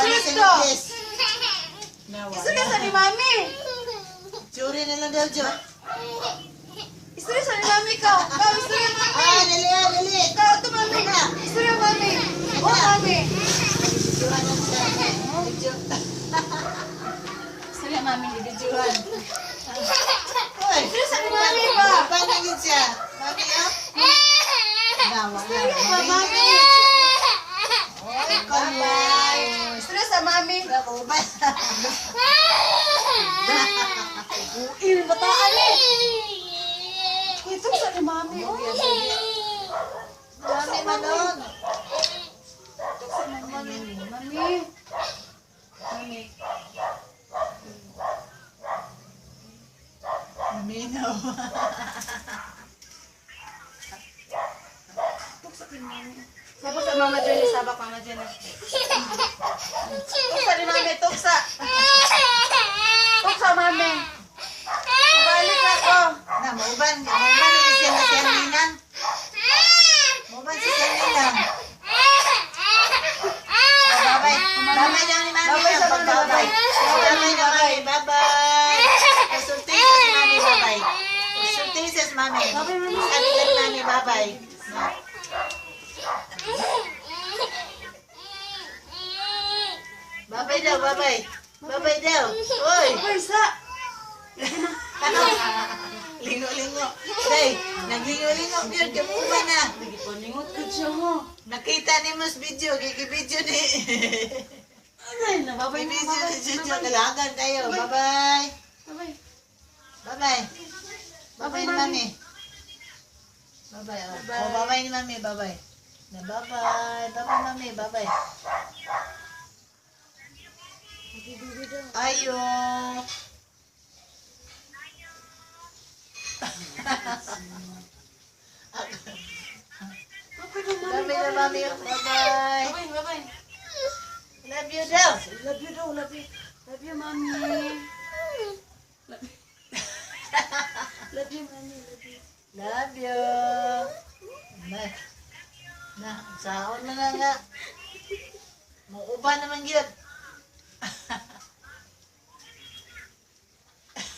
Serious ka? Nawa. Serious ni Mami. Churi na lang daw, Jo. Serious ni Mami ka. Kau serious Mami. Dali, dali. Kau tu Mami. Serious Mami. Oh Mami. Serious Mami di videoan. Hoy, Serious ni Mami ba? paano yun siya? Mami, Nawa. Mami. Oy, bye-bye. Serious sa Mami. Bye. Uil bataan eh. Ito sa ni Mami. Oh. Mami, manon. Mami. Mami. Mami. Maminaw. Sabak sa Mama Jenny, sabak Mama Jenny. Tuksa ni Mami, tuksa. Tuksa Mami. Balik ako. Na, mauban ni siya na siyang ninang. Mauban si siyang ninang. Bye-bye. Bye-bye daw ni Mami. Bye-bye sa Mami, bye-bye. Bye-bye na Mami. Bye-bye. Consultations, Mami. Bye-bye. Consultations, Mami. Bye-bye, Mami. Sabi ka ni Mami. Bye-bye. Bye-bye daw. Bye-bye. Bye-bye daw. Uy. Ay, sa. Lingo-lingo. Day, naglingo-lingo. Yun, kamuha na. Nagipaningot ka siya mo. Nakita ni Mas video. Kiki-video ni. Ay, nababay na. Video ni Jojo. Kailangan tayo. Bye-bye. Bye-bye. Bye-bye. Bye-bye ni Mami. Bye-bye. Oh, bye-bye ni Mami. Bye-bye. Na bye-bye. Bye-bye, Mami. Bye-bye. Ayo. Bye-bye na Mami. Bye-bye. Bye-bye, bye-bye. Love you daw. Love you daw, love you. Love you, Mami. Love you, Mami. Love you. Love you. Na, sahon na nga. Mauuban naman yun.